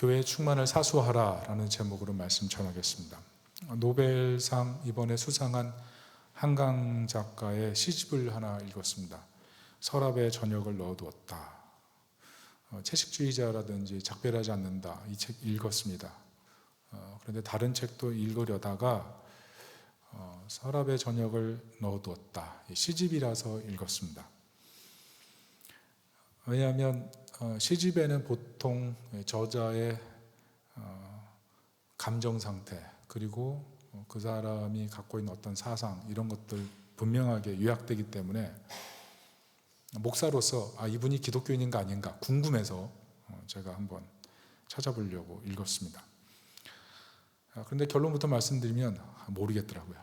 교회 충만을 사수하라 라는 제목으로 말씀 전하겠습니다. 노벨상 이번에 수상한 한강 작가의 시집을 하나 읽었습니다. 서랍에 저녁을 넣어두었다. 채식주의자라든지 작별하지 않는다, 이 책 읽었습니다. 그런데 다른 책도 읽으려다가 서랍에 저녁을 넣어두었다, 시집이라서 읽었습니다. 왜냐하면 시집에는 보통 저자의 감정 상태, 그리고 그 사람이 갖고 있는 어떤 사상, 이런 것들 분명하게 요약되기 때문에 목사로서 이분이 기독교인인가 아닌가 궁금해서 제가 한번 찾아보려고 읽었습니다. 그런데 결론부터 말씀드리면 모르겠더라고요.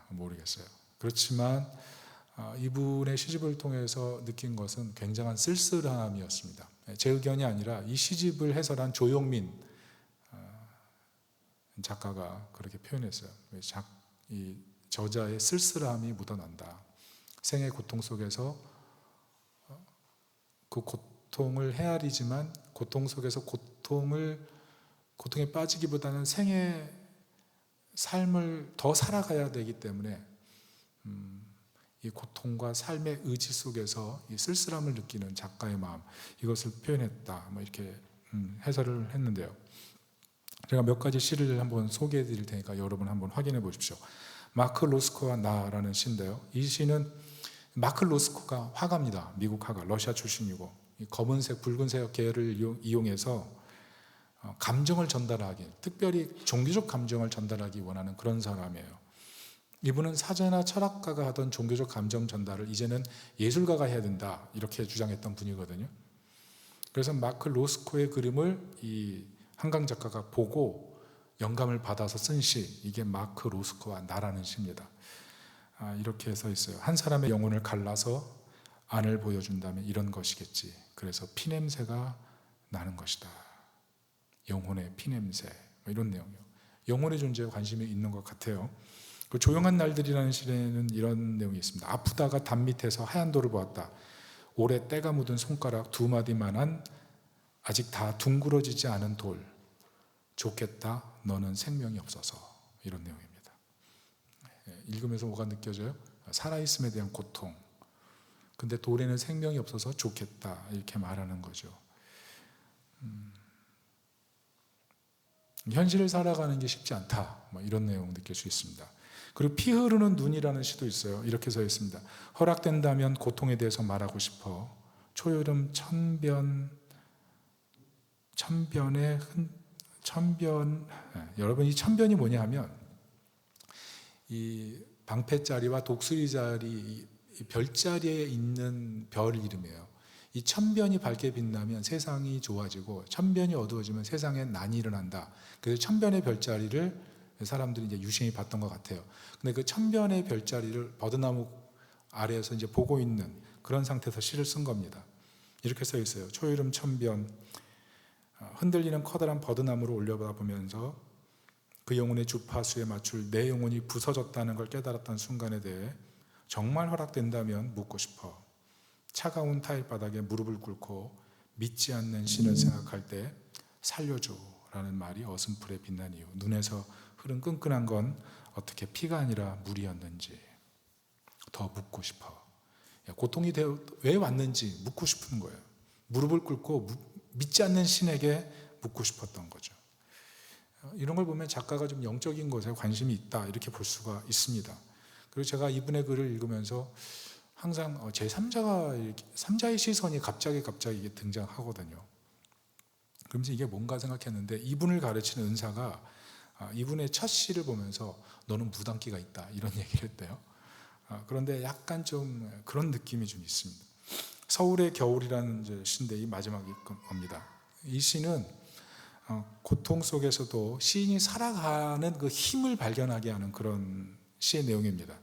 모르겠어요. 그렇지만 이분의 시집을 통해서 느낀 것은 굉장한 쓸쓸함이었습니다. 제 의견이 아니라 이 시집을 해설한 조용민 작가가 그렇게 표현했어요. 이 저자의 쓸쓸함이 묻어난다. 생의 고통 속에서 그 고통을 헤아리지만 고통 속에서 고통에 빠지기보다는 생의 삶을 더 살아가야 되기 때문에 이 고통과 삶의 의지 속에서 이 쓸쓸함을 느끼는 작가의 마음, 이것을 표현했다, 이렇게 해설을 했는데요. 제가 몇 가지 시를 한번 소개해 드릴 테니까 여러분 한번 확인해 보십시오. 마크 로스코와 나라는 시인데요. 이 시는 마크 로스코가 화가입니다. 미국 화가, 러시아 출신이고 이 검은색, 붉은색 계열을 이용해서 감정을 전달하기, 특별히 종교적 감정을 전달하기 원하는 그런 사람이에요. 이분은 사제나 철학가가 하던 종교적 감정 전달을 이제는 예술가가 해야 된다, 이렇게 주장했던 분이거든요. 그래서 마크 로스코의 그림을 이 한강 작가가 보고 영감을 받아서 쓴 시, 이게 마크 로스코와 나라는 시입니다. 이렇게 써 있어요. 한 사람의 영혼을 갈라서 안을 보여준다면 이런 것이겠지. 그래서 피냄새가 나는 것이다. 영혼의 피냄새, 이런 내용이요. 영혼의 존재에 관심이 있는 것 같아요. 그 조용한 날들이라는 시에는 이런 내용이 있습니다. 아프다가 담 밑에서 하얀 돌을 보았다. 오래 때가 묻은 손가락 2마디만한 아직 다 둥그러지지 않은 돌. 좋겠다, 너는 생명이 없어서. 이런 내용입니다. 읽으면서 뭐가 느껴져요? 살아있음에 대한 고통. 근데 돌에는 생명이 없어서 좋겠다, 이렇게 말하는 거죠. 현실을 살아가는 게 쉽지 않다, 이런 내용 느낄 수 있습니다. 그리고 피 흐르는 눈이라는 시도 있어요. 이렇게 써 있습니다. 허락된다면 고통에 대해서 말하고 싶어. 초여름 여러분, 이 천변이 뭐냐 하면 이 방패자리와 독수리자리, 이 별자리에 있는 별 이름이에요. 이 천변이 밝게 빛나면 세상이 좋아지고 천변이 어두워지면 세상에 난이 일어난다. 그래서 천변의 별자리를 사람들이 이제 유심히 봤던 것 같아요. 근데 그 천변의 별자리를 버드나무 아래에서 이제 보고 있는 그런 상태에서 시를 쓴 겁니다. 이렇게 써 있어요. 초여름 천변, 흔들리는 커다란 버드나무를 올려다보면서 그 영혼의 주파수에 맞출 내 영혼이 부서졌다는 걸 깨달았던 순간에 대해 정말 허락된다면 묻고 싶어. 차가운 타일 바닥에 무릎을 꿇고 믿지 않는 신을 생각할 때 살려줘 라는 말이 어슴풀에 빛난 이유. 눈에서 흐른 끈끈한 건 어떻게 피가 아니라 물이었는지 더 묻고 싶어. 고통이 왜 왔는지 묻고 싶은 거예요. 무릎을 꿇고 믿지 않는 신에게 묻고 싶었던 거죠. 이런 걸 보면 작가가 좀 영적인 것에 관심이 있다, 이렇게 볼 수가 있습니다. 그리고 제가 이분의 글을 읽으면서 항상 제3자의 시선이 갑자기 이게 등장하거든요. 그러면서 이게 뭔가 생각했는데, 이분을 가르치는 은사가 이분의 첫 시를 보면서 너는 무당기가 있다, 이런 얘기를 했대요. 그런데 약간 좀 그런 느낌이 좀 있습니다. 서울의 겨울이라는 시인데 이 마지막일 겁니다. 이 시는 고통 속에서도 시인이 살아가는 그 힘을 발견하게 하는 그런 시의 내용입니다.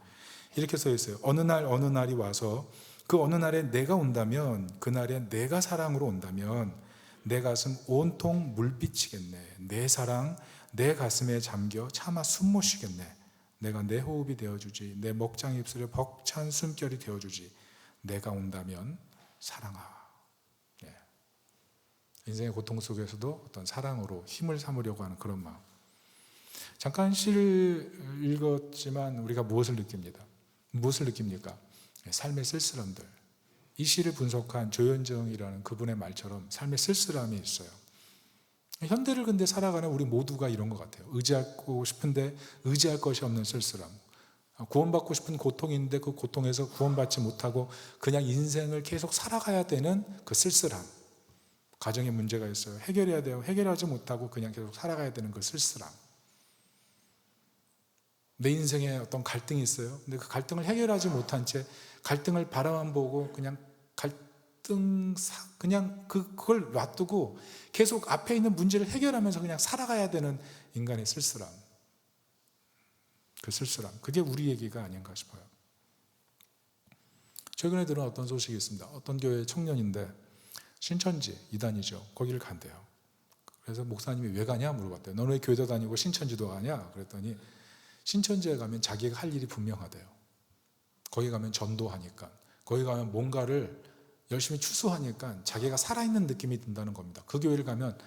이렇게 써 있어요. 어느 날이 와서 그 어느 날에 내가 온다면, 그날에 내가 사랑으로 온다면 내 가슴 온통 물빛이겠네. 내 사랑 내 가슴에 잠겨 차마 숨 못 쉬겠네. 내가 내 호흡이 되어주지, 내 먹장 입술에 벅찬 숨결이 되어주지. 내가 온다면 사랑아. 인생의 고통 속에서도 어떤 사랑으로 힘을 삼으려고 하는 그런 마음. 잠깐 시를 읽었지만 우리가 무엇을 느낍니까? 삶의 쓸쓸함들. 이 시를 분석한 조현정이라는 그분의 말처럼 삶의 쓸쓸함이 있어요. 현대를 근데 살아가는 우리 모두가 이런 것 같아요. 의지하고 싶은데 의지할 것이 없는 쓸쓸함. 구원받고 싶은 고통인데 그 고통에서 구원받지 못하고 그냥 인생을 계속 살아가야 되는 그 쓸쓸함. 가정에 문제가 있어요. 해결해야 돼요. 해결하지 못하고 그냥 계속 살아가야 되는 그 쓸쓸함. 내 인생에 어떤 갈등이 있어요. 근데 그 갈등을 해결하지 못한 채 갈등을 바라만 보고 그냥 그걸 놔두고 계속 앞에 있는 문제를 해결하면서 그냥 살아가야 되는 인간의 쓸쓸함. 그 쓸쓸함. 그게 우리 얘기가 아닌가 싶어요. 최근에 들은 어떤 소식이 있습니다. 어떤 교회 청년인데 신천지 이단이죠. 거기를 간대요. 그래서 목사님이 왜 가냐 물어봤대요. 너는 왜 교회도 다니고 신천지도 가냐? 그랬더니 신천지에 가면 자기가 할 일이 분명하대요. 거기 가면 전도하니까, 거기 가면 뭔가를 열심히 추수하니까 자기가 살아있는 느낌이 든다는 겁니다. 그 교회를 가면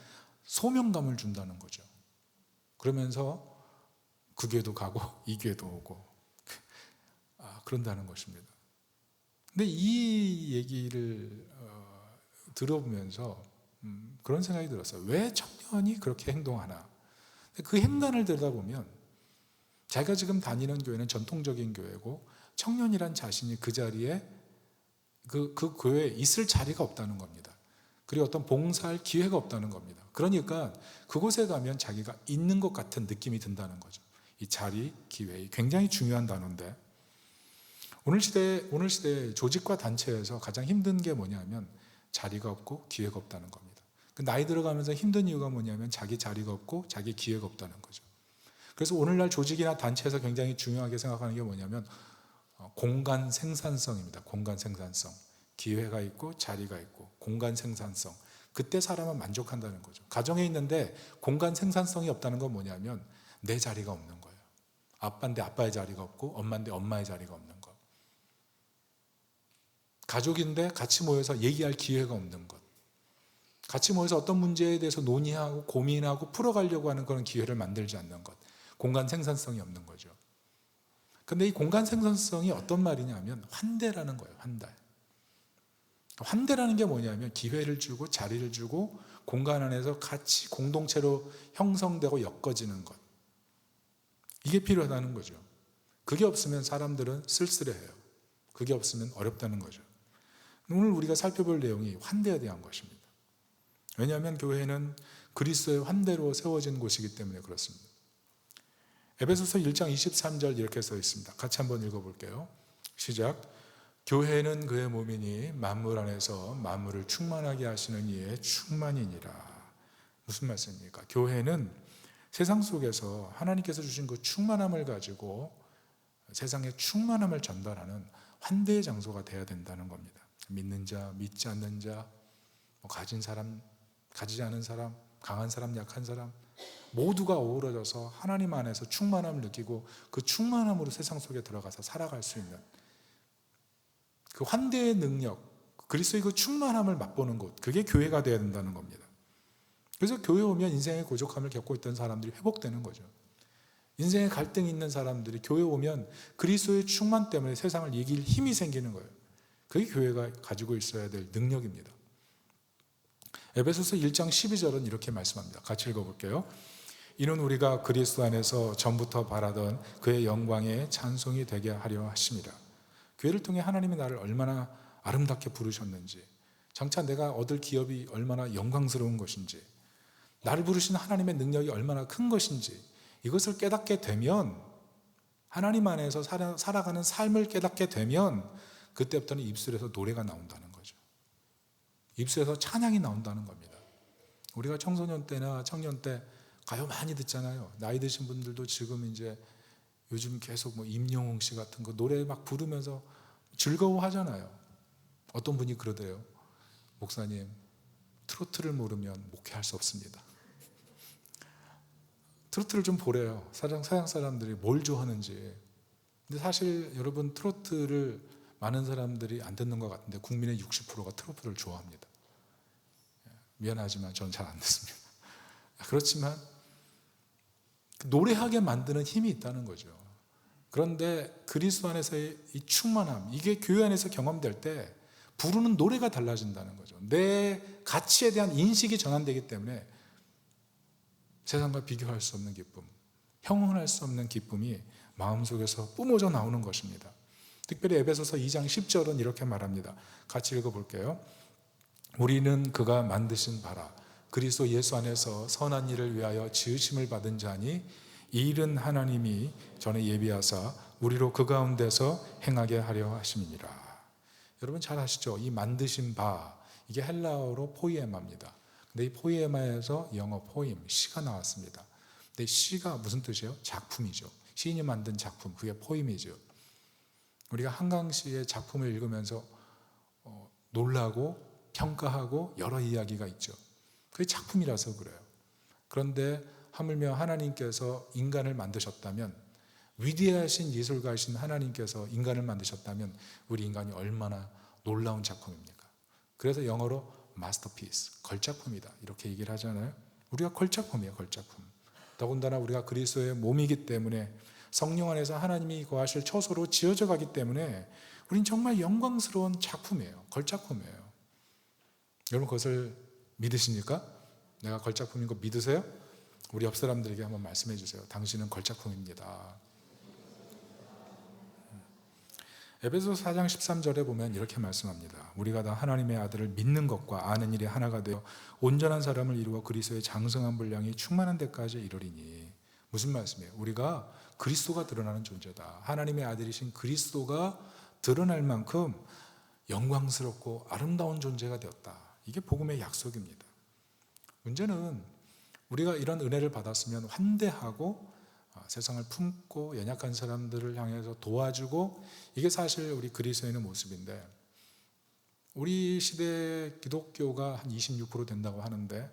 소명감을 준다는 거죠. 그러면서 그 교회도 가고 이 교회도 오고 그런다는 것입니다. 근데 이 얘기를 들어보면서 그런 생각이 들었어요. 왜 청년이 그렇게 행동하나? 그 행간을 들여다보면 자기가 지금 다니는 교회는 전통적인 교회고 청년이란 자신이 그 자리에 그 교회에 있을 자리가 없다는 겁니다. 그리고 어떤 봉사할 기회가 없다는 겁니다. 그러니까 그곳에 가면 자기가 있는 것 같은 느낌이 든다는 거죠. 이 자리, 기회, 굉장히 중요한 단어인데 오늘 시대의 조직과 단체에서 가장 힘든 게 뭐냐면 자리가 없고 기회가 없다는 겁니다. 나이 들어가면서 힘든 이유가 뭐냐면 자기 자리가 없고 자기 기회가 없다는 거죠. 그래서 오늘날 조직이나 단체에서 굉장히 중요하게 생각하는 게 뭐냐면 공간 생산성입니다. 공간 생산성. 기회가 있고 자리가 있고 공간 생산성. 그때 사람은 만족한다는 거죠. 가정에 있는데 공간 생산성이 없다는 건 뭐냐면 내 자리가 없는 거예요. 아빠인데 아빠의 자리가 없고 엄마인데 엄마의 자리가 없는 것. 가족인데 같이 모여서 얘기할 기회가 없는 것. 같이 모여서 어떤 문제에 대해서 논의하고 고민하고 풀어가려고 하는 그런 기회를 만들지 않는 것. 공간 생산성이 없는 거죠. 근데 이 공간 생산성이 어떤 말이냐면 환대라는 거예요. 환대. 환대라는 게 뭐냐면 기회를 주고 자리를 주고 공간 안에서 같이 공동체로 형성되고 엮어지는 것. 이게 필요하다는 거죠. 그게 없으면 사람들은 쓸쓸해해요. 그게 없으면 어렵다는 거죠. 오늘 우리가 살펴볼 내용이 환대에 대한 것입니다. 왜냐하면 교회는 그리스도의 환대로 세워진 곳이기 때문에 그렇습니다. 에베소서 1장 23절 이렇게 써 있습니다. 같이 한번 읽어볼게요. 시작. 교회는 그의 몸이니 만물 안에서 만물을 충만하게 하시는 이의 충만이니라. 무슨 말씀입니까? 교회는 세상 속에서 하나님께서 주신 그 충만함을 가지고 세상에 충만함을 전달하는 환대의 장소가 되어야 된다는 겁니다. 믿는 자, 믿지 않는 자, 가진 사람, 가지지 않은 사람, 강한 사람, 약한 사람 모두가 어우러져서 하나님 안에서 충만함을 느끼고 그 충만함으로 세상 속에 들어가서 살아갈 수 있는 그 환대의 능력, 그리스도의 그 충만함을 맛보는 곳, 그게 교회가 되어야 된다는 겁니다. 그래서 교회 오면 인생의 고족함을 겪고 있던 사람들이 회복되는 거죠. 인생에 갈등이 있는 사람들이 교회 오면 그리스도의 충만 때문에 세상을 이길 힘이 생기는 거예요. 그게 교회가 가지고 있어야 될 능력입니다. 에베소서 1장 12절은 이렇게 말씀합니다. 같이 읽어볼게요. 이는 우리가 그리스도 안에서 전부터 바라던 그의 영광의 찬송이 되게 하려 하심이라. 교회를 통해 하나님이 나를 얼마나 아름답게 부르셨는지, 장차 내가 얻을 기업이 얼마나 영광스러운 것인지, 나를 부르신 하나님의 능력이 얼마나 큰 것인지 이것을 깨닫게 되면, 하나님 안에서 살아가는 삶을 깨닫게 되면 그때부터는 입술에서 노래가 나온다는 거죠. 입술에서 찬양이 나온다는 겁니다. 우리가 청소년 때나 청년 때 가요 많이 듣잖아요. 나이 드신 분들도 지금 이제 요즘 계속 임영웅 씨 같은 거 노래 막 부르면서 즐거워하잖아요. 어떤 분이 그러대요. 목사님, 트로트를 모르면 목회할 수 없습니다. 트로트를 좀 보래요. 서양 사람들이 뭘 좋아하는지. 근데 사실 여러분 트로트를 많은 사람들이 안 듣는 것 같은데 국민의 60%가 트로트를 좋아합니다. 미안하지만 저는 잘 안 듣습니다. 그렇지만 노래하게 만드는 힘이 있다는 거죠. 그런데 그리스도 안에서의 이 충만함, 이게 교회 안에서 경험될 때 부르는 노래가 달라진다는 거죠. 내 가치에 대한 인식이 전환되기 때문에 세상과 비교할 수 없는 기쁨, 형언할 수 없는 기쁨이 마음속에서 뿜어져 나오는 것입니다. 특별히 에베소서 2장 10절은 이렇게 말합니다. 같이 읽어볼게요. 우리는 그가 만드신 바라 그리스도 예수 안에서 선한 일을 위하여 지으심을 받은 자니 이 일은 하나님이 전에 예비하사 우리로 그 가운데서 행하게 하려 하심이니라. 여러분 잘 아시죠? 이 만드신 바, 이게 헬라어로 포이에마입니다. 근데 이 포이에마에서 영어 포임, 시가 나왔습니다. 근데 시가 무슨 뜻이에요? 작품이죠. 시인이 만든 작품, 그게 포임이죠. 우리가 한강시의 작품을 읽으면서 놀라고 평가하고 여러 이야기가 있죠. 그게 작품이라서 그래요. 그런데 하물며 하나님께서 인간을 만드셨다면, 위대하신 예술가이신 하나님께서 인간을 만드셨다면 우리 인간이 얼마나 놀라운 작품입니까? 그래서 영어로 마스터피스, 걸작품이다 이렇게 얘기를 하잖아요. 우리가 걸작품이에요. 걸작품. 더군다나 우리가 그리스도의 몸이기 때문에 성령 안에서 하나님이 거하실 처소로 지어져 가기 때문에 우린 정말 영광스러운 작품이에요. 걸작품이에요. 여러분 그것을 믿으십니까? 내가 걸작품인 거 믿으세요? 우리 옆 사람들에게 한번 말씀해 주세요. 당신은 걸작품입니다. 에베소서 4장 13절에 보면 이렇게 말씀합니다. 우리가 다 하나님의 아들을 믿는 것과 아는 일이 하나가 되어 온전한 사람을 이루어 그리스도의 장성한 분량이 충만한 데까지 이르리니. 무슨 말씀이에요? 우리가 그리스도가 드러나는 존재다. 하나님의 아들이신 그리스도가 드러날 만큼 영광스럽고 아름다운 존재가 되었다. 이게 복음의 약속입니다. 문제는 우리가 이런 은혜를 받았으면 환대하고 세상을 품고 연약한 사람들을 향해서 도와주고, 이게 사실 우리 그리스도인의 모습인데, 우리 시대 기독교가 한 26% 된다고 하는데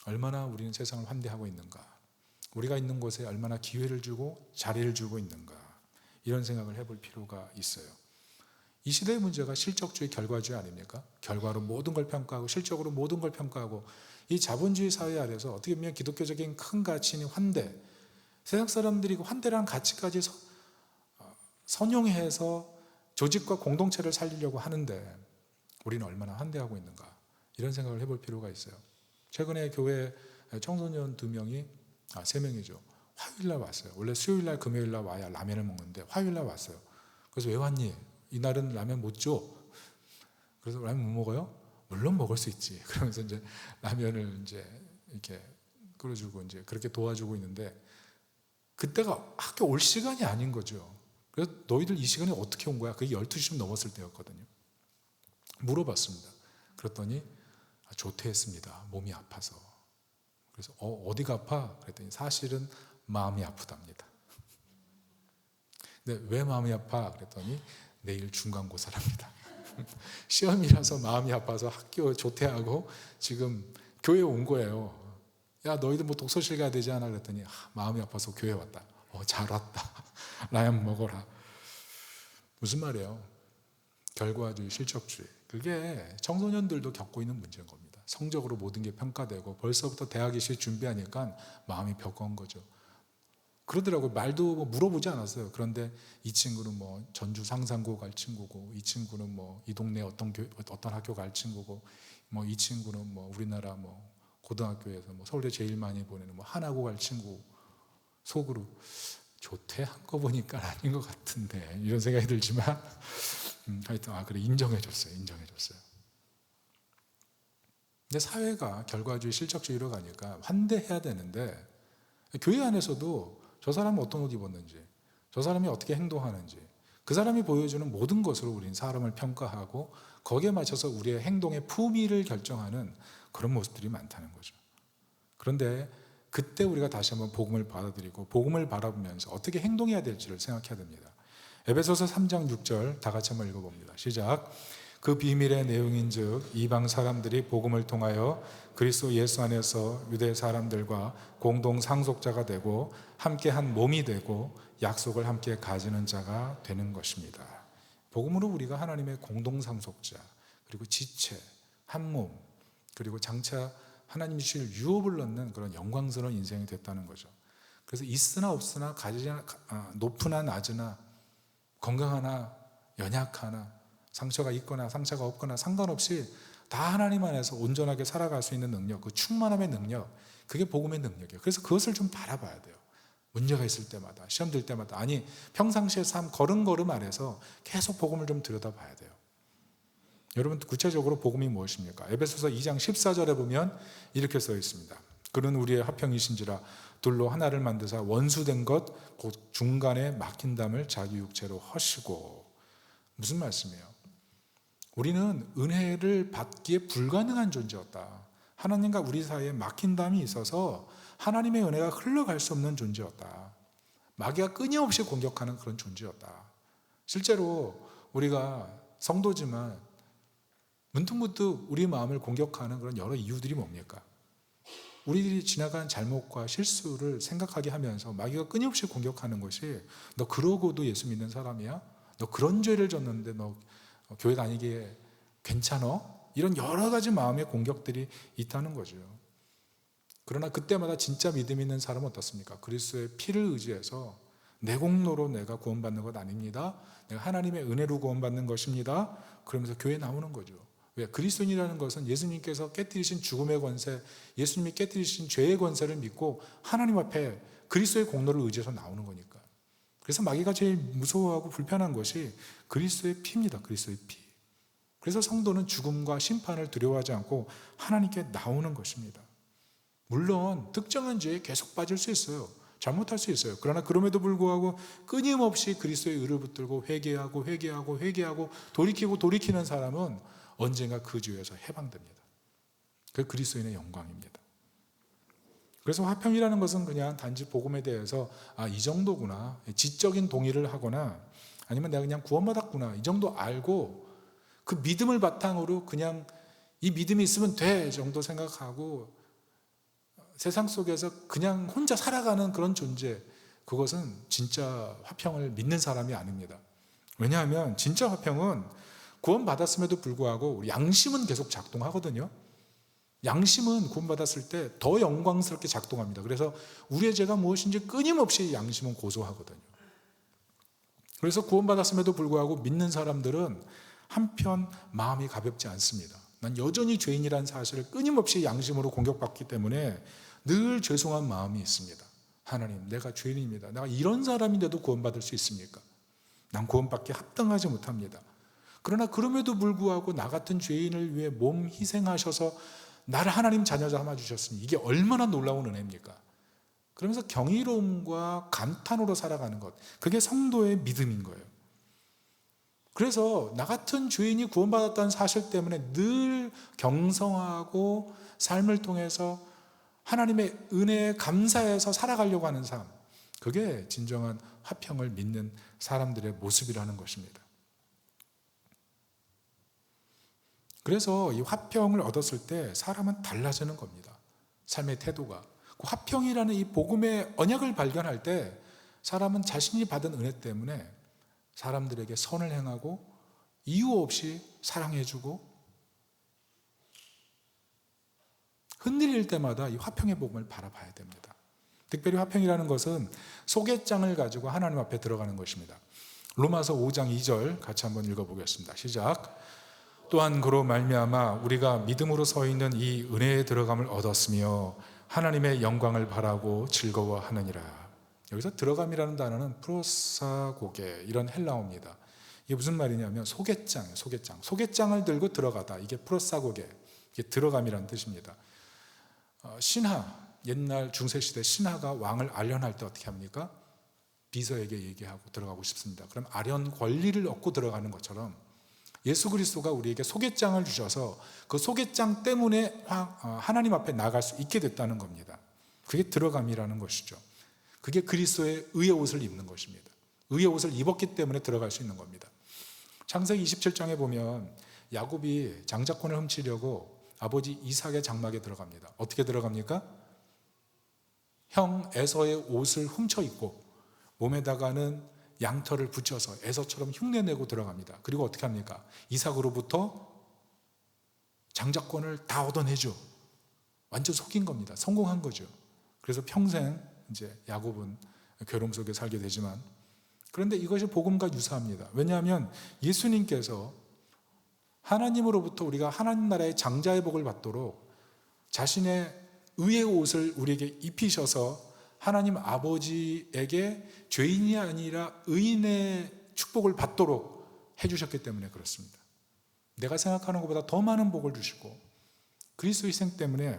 얼마나 우리는 세상을 환대하고 있는가, 우리가 있는 곳에 얼마나 기회를 주고 자리를 주고 있는가, 이런 생각을 해볼 필요가 있어요. 이 시대의 문제가 실적주의, 결과주의 아닙니까? 결과로 모든 걸 평가하고 실적으로 모든 걸 평가하고, 이 자본주의 사회 아래서 어떻게 보면 기독교적인 큰 가치인 환대, 세상 사람들이 환대라는 가치까지 선용해서 조직과 공동체를 살리려고 하는데 우리는 얼마나 환대하고 있는가, 이런 생각을 해볼 필요가 있어요. 최근에 교회 청소년 2명이, 3명이죠. 화요일날 왔어요. 원래 수요일날 금요일날 와야 라면을 먹는데 화요일날 왔어요. 그래서 왜 왔니? 이날은 라면 못 줘. 그래서 라면 못 먹어요? 물론 먹을 수 있지. 그러면서 이제 라면을 이제 이렇게 끓여주고 이제 그렇게 도와주고 있는데, 그때가 학교 올 시간이 아닌 거죠. 그래서 너희들 이 시간에 어떻게 온 거야? 그게 12시쯤 넘었을 때였거든요. 물어봤습니다. 그랬더니 조퇴했습니다. 몸이 아파서. 그래서 어디가 아파? 그랬더니 사실은 마음이 아프답니다. 근데 왜 마음이 아파? 그랬더니 내일 중간고사랍니다. 시험이라서 마음이 아파서 학교 조퇴하고 지금 교회에 온 거예요. 야, 너희들 뭐 독서실 가야 되지 않아? 그랬더니 마음이 아파서 교회 왔다. 잘 왔다. 라면 먹어라. 무슨 말이에요? 결과주의, 실적주의. 그게 청소년들도 겪고 있는 문제인 겁니다. 성적으로 모든 게 평가되고 벌써부터 대학 입시 준비하니까 마음이 벽한 거죠. 그러더라고요. 말도 뭐 물어보지 않았어요. 그런데 이 친구는 뭐 전주 상산고 갈 친구고, 이 친구는 뭐 이 동네 어떤 학교 갈 친구고, 뭐 이 친구는 뭐 우리나라 뭐 고등학교에서 뭐 서울대 제일 많이 보내는 뭐 하나고 갈 친구. 속으로 조퇴한 거 보니까 아닌 것 같은데, 이런 생각이 들지만 하여튼 그래, 인정해줬어요. 근데 사회가 결과주의, 실적주의로 가니까 환대해야 되는데, 교회 안에서도 저 사람은 어떤 옷 입었는지, 저 사람이 어떻게 행동하는지, 그 사람이 보여주는 모든 것으로 우리는 사람을 평가하고 거기에 맞춰서 우리의 행동의 품위를 결정하는 그런 모습들이 많다는 거죠. 그런데 그때 우리가 다시 한번 복음을 받아들이고 복음을 바라보면서 어떻게 행동해야 될지를 생각해야 됩니다. 에베소서 3장 6절 다 같이 한번 읽어봅니다. 시작. 그 비밀의 내용인즉 이방 사람들이 복음을 통하여 그리스도 예수 안에서 유대 사람들과 공동 상속자가 되고 함께 한 몸이 되고 약속을 함께 가지는 자가 되는 것입니다. 복음으로 우리가 하나님의 공동 상속자, 그리고 지체, 한 몸, 그리고 장차 하나님이 주실 유업을 넣는 그런 영광스러운 인생이 됐다는 거죠. 그래서 있으나 없으나 높으나 낮으나 건강하나 연약하나 상처가 있거나 상처가 없거나 상관없이 다 하나님 안에서 온전하게 살아갈 수 있는 능력, 그 충만함의 능력, 그게 복음의 능력이에요. 그래서 그것을 좀 바라봐야 돼요. 문제가 있을 때마다, 시험 들 때마다, 아니 평상시의 삶 걸음걸음 안에서 계속 복음을 좀 들여다봐야 돼요. 여러분, 구체적으로 복음이 무엇입니까? 에베소서 2장 14절에 보면 이렇게 써 있습니다. 그는 우리의 화평이신지라 둘로 하나를 만드사 원수된 것 곧 중간에 막힌 담을 자기 육체로 허시고. 무슨 말씀이에요? 우리는 은혜를 받기에 불가능한 존재였다. 하나님과 우리 사이에 막힌 담이 있어서 하나님의 은혜가 흘러갈 수 없는 존재였다. 마귀가 끊임없이 공격하는 그런 존재였다. 실제로 우리가 성도지만 문득문득 우리 마음을 공격하는 그런 여러 이유들이 뭡니까? 우리들이 지나간 잘못과 실수를 생각하게 하면서 마귀가 끊임없이 공격하는 것이, 너 그러고도 예수 믿는 사람이야? 너 그런 죄를 졌는데 너 교회 다니기에 괜찮아? 이런 여러 가지 마음의 공격들이 있다는 거죠. 그러나 그때마다 진짜 믿음 있는 사람은 어떻습니까? 그리스도의 피를 의지해서 내 공로로 내가 구원받는 것 아닙니다. 내가 하나님의 은혜로 구원받는 것입니다. 그러면서 교회에 나오는 거죠. 왜? 그리스도인이라는 것은 예수님께서 깨뜨리신 죽음의 권세, 예수님이 깨뜨리신 죄의 권세를 믿고 하나님 앞에 그리스도의 공로를 의지해서 나오는 거니까. 그래서 마귀가 제일 무서워하고 불편한 것이 그리스도의 피입니다. 그리스도의 피. 그래서 성도는 죽음과 심판을 두려워하지 않고 하나님께 나오는 것입니다. 물론 특정한 죄에 계속 빠질 수 있어요. 잘못할 수 있어요. 그러나 그럼에도 불구하고 끊임없이 그리스도의 의를 붙들고 회개하고 돌이키고 돌이키는 사람은 언젠가 그 죄에서 해방됩니다. 그게 그리스도인의 영광입니다. 그래서 화평이라는 것은 그냥 단지 복음에 대해서 이 정도구나, 지적인 동의를 하거나 아니면 내가 그냥 구원받았구나 이 정도 알고 그 믿음을 바탕으로 그냥 이 믿음이 있으면 돼 정도 생각하고 세상 속에서 그냥 혼자 살아가는 그런 존재, 그것은 진짜 화평을 믿는 사람이 아닙니다. 왜냐하면 진짜 화평은 구원받았음에도 불구하고 우리 양심은 계속 작동하거든요. 양심은 구원받았을 때 더 영광스럽게 작동합니다. 그래서 우리의 죄가 무엇인지 끊임없이 양심은 고소하거든요. 그래서 구원받았음에도 불구하고 믿는 사람들은 한편 마음이 가볍지 않습니다. 난 여전히 죄인이라는 사실을 끊임없이 양심으로 공격받기 때문에 늘 죄송한 마음이 있습니다. 하나님, 내가 죄인입니다. 내가 이런 사람인데도 구원받을 수 있습니까? 난 구원받기에 합당하지 못합니다. 그러나 그럼에도 불구하고 나 같은 죄인을 위해 몸 희생하셔서 나를 하나님 자녀 삼아주셨으니 이게 얼마나 놀라운 은혜입니까? 그러면서 경이로움과 감탄으로 살아가는 것, 그게 성도의 믿음인 거예요. 그래서 나 같은 죄인이 구원받았다는 사실 때문에 늘 경성하고 삶을 통해서 하나님의 은혜에 감사해서 살아가려고 하는 삶, 그게 진정한 화평을 믿는 사람들의 모습이라는 것입니다. 그래서 이 화평을 얻었을 때 사람은 달라지는 겁니다. 삶의 태도가. 그 화평이라는 이 복음의 언약을 발견할 때 사람은 자신이 받은 은혜 때문에 사람들에게 선을 행하고 이유 없이 사랑해주고 흔들릴 때마다 이 화평의 복음을 바라봐야 됩니다. 특별히 화평이라는 것은 소개장을 가지고 하나님 앞에 들어가는 것입니다. 로마서 5장 2절 같이 한번 읽어보겠습니다. 시작. 또한 그로 말미암아 우리가 믿음으로 서 있는 이 은혜에 들어감을 얻었으며 하나님의 영광을 바라고 즐거워하느니라. 여기서 들어감이라는 단어는 프로사고게 이런 헬라어입니다. 이게 무슨 말이냐면 소개장이에요. 소개장을 들고 들어가다. 이게 프로사고게, 이게 들어감이라는 뜻입니다. 신하, 옛날 중세시대 신하가 왕을 아련할 때 어떻게 합니까? 비서에게 얘기하고 들어가고 싶습니다. 그럼 아련 권리를 얻고 들어가는 것처럼 예수 그리스도가 우리에게 소개장을 주셔서 그 소개장 때문에 하나님 앞에 나갈 수 있게 됐다는 겁니다. 그게 들어감이라는 것이죠. 그게 그리스도의 의의 옷을 입는 것입니다. 의의 옷을 입었기 때문에 들어갈 수 있는 겁니다. 창세기 27장에 보면 야곱이 장자권을 훔치려고 아버지 이삭의 장막에 들어갑니다. 어떻게 들어갑니까? 형 에서의 옷을 훔쳐 입고 몸에다가는 양털을 붙여서 에서처럼 흉내내고 들어갑니다. 그리고 어떻게 합니까? 이삭으로부터 장자권을 다 얻어내죠. 완전 속인 겁니다. 성공한 거죠. 그래서 평생 이제 야곱은 괴로움 속에 살게 되지만, 그런데 이것이 복음과 유사합니다. 왜냐하면 예수님께서 하나님으로부터 우리가 하나님 나라의 장자의 복을 받도록 자신의 의의 옷을 우리에게 입히셔서 하나님 아버지에게 죄인이 아니라 의인의 축복을 받도록 해주셨기 때문에 그렇습니다. 내가 생각하는 것보다 더 많은 복을 주시고 그리스도의 희생 때문에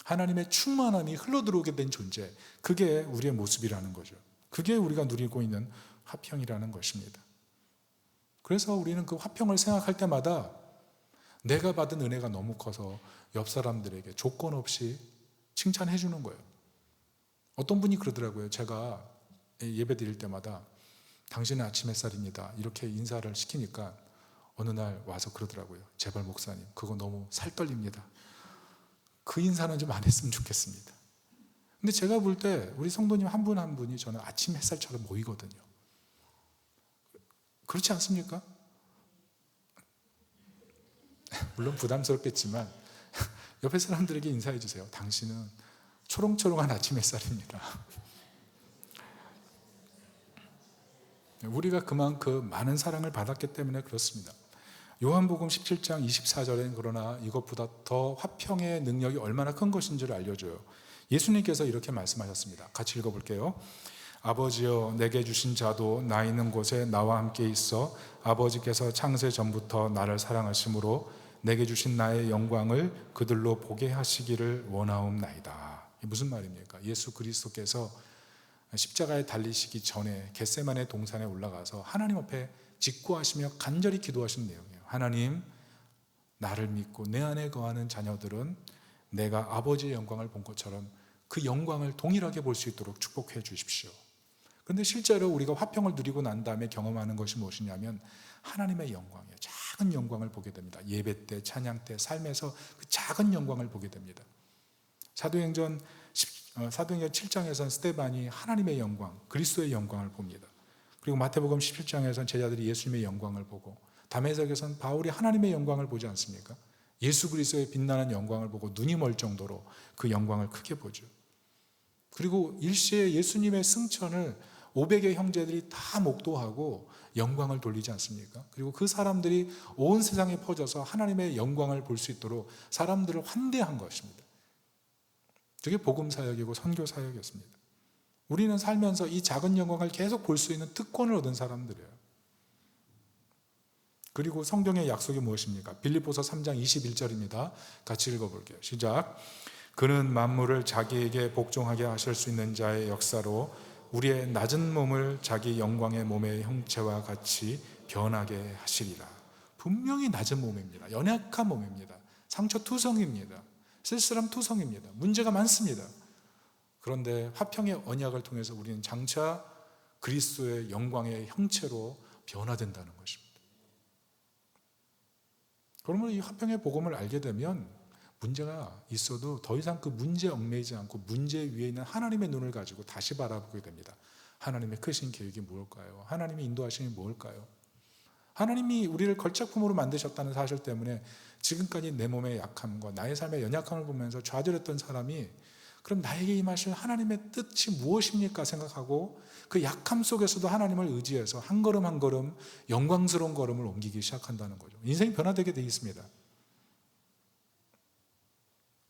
하나님의 충만함이 흘러들어오게 된 존재, 그게 우리의 모습이라는 거죠. 그게 우리가 누리고 있는 화평이라는 것입니다. 그래서 우리는 그 화평을 생각할 때마다 내가 받은 은혜가 너무 커서 옆 사람들에게 조건 없이 칭찬해 주는 거예요. 어떤 분이 그러더라고요. 제가 예배 드릴 때마다 당신은 아침 햇살입니다 이렇게 인사를 시키니까 어느 날 와서 그러더라고요. 제발 목사님, 그거 너무 살 떨립니다. 그 인사는 좀 안 했으면 좋겠습니다. 근데 제가 볼 때 우리 성도님 한 분 한 분이 저는 아침 햇살처럼 보이거든요. 그렇지 않습니까? 물론 부담스럽겠지만 옆에 사람들에게 인사해 주세요. 당신은 초롱초롱한 아침 햇살입니다. 우리가 그만큼 많은 사랑을 받았기 때문에 그렇습니다. 요한복음 17장 24절엔 그러나 이것보다 더 화평의 능력이 얼마나 큰 것인지를 알려줘요. 예수님께서 이렇게 말씀하셨습니다. 같이 읽어볼게요. 아버지여, 내게 주신 자도 나 있는 곳에 나와 함께 있어 아버지께서 창세 전부터 나를 사랑하심으로 내게 주신 나의 영광을 그들로 보게 하시기를 원하옵나이다. 이게 무슨 말입니까? 예수 그리스도께서 십자가에 달리시기 전에 겟세마네 동산에 올라가서 하나님 앞에 직구하시며 간절히 기도하신 내용이에요. 하나님, 나를 믿고 내 안에 거하는 자녀들은 내가 아버지의 영광을 본 것처럼 그 영광을 동일하게 볼 수 있도록 축복해 주십시오. 그런데 실제로 우리가 화평을 누리고 난 다음에 경험하는 것이 무엇이냐면 하나님의 영광이에요. 작은 영광을 보게 됩니다. 예배 때, 찬양 때, 삶에서 그 작은 영광을 보게 됩니다. 사도행전 7장에서는 스데반이 하나님의 영광, 그리스도의 영광을 봅니다. 그리고 마태복음 17장에서는 제자들이 예수님의 영광을 보고, 다메섹에서는 바울이 하나님의 영광을 보지 않습니까? 예수 그리스도의 빛나는 영광을 보고 눈이 멀 정도로 그 영광을 크게 보죠. 그리고 일시에 예수님의 승천을 500의 형제들이 다 목도하고 영광을 돌리지 않습니까? 그리고 그 사람들이 온 세상에 퍼져서 하나님의 영광을 볼 수 있도록 사람들을 환대한 것입니다. 그게 복음 사역이고 선교 사역이었습니다. 우리는 살면서 이 작은 영광을 계속 볼 수 있는 특권을 얻은 사람들이에요. 그리고 성경의 약속이 무엇입니까? 빌립보서 3장 21절입니다. 같이 읽어볼게요. 시작. 그는 만물을 자기에게 복종하게 하실 수 있는 자의 역사로 우리의 낮은 몸을 자기 영광의 몸의 형체와 같이 변하게 하시리라. 분명히 낮은 몸입니다. 연약한 몸입니다. 상처투성입니다. 쓸쓸함 투성입니다. 문제가 많습니다. 그런데 화평의 언약을 통해서 우리는 장차 그리스도의 영광의 형체로 변화된다는 것입니다. 그러면 이 화평의 복음을 알게 되면 문제가 있어도 더 이상 그 문제에 얽매이지 않고 문제 위에 있는 하나님의 눈을 가지고 다시 바라보게 됩니다. 하나님의 크신 계획이 무엇일까요? 하나님의 인도하심이 무엇일까요? 하나님이 우리를 걸작품으로 만드셨다는 사실 때문에 지금까지 내 몸의 약함과 나의 삶의 연약함을 보면서 좌절했던 사람이 그럼 나에게 임하실 하나님의 뜻이 무엇입니까 생각하고 그 약함 속에서도 하나님을 의지해서 한 걸음 한 걸음 영광스러운 걸음을 옮기기 시작한다는 거죠. 인생이 변화되게 되어 있습니다.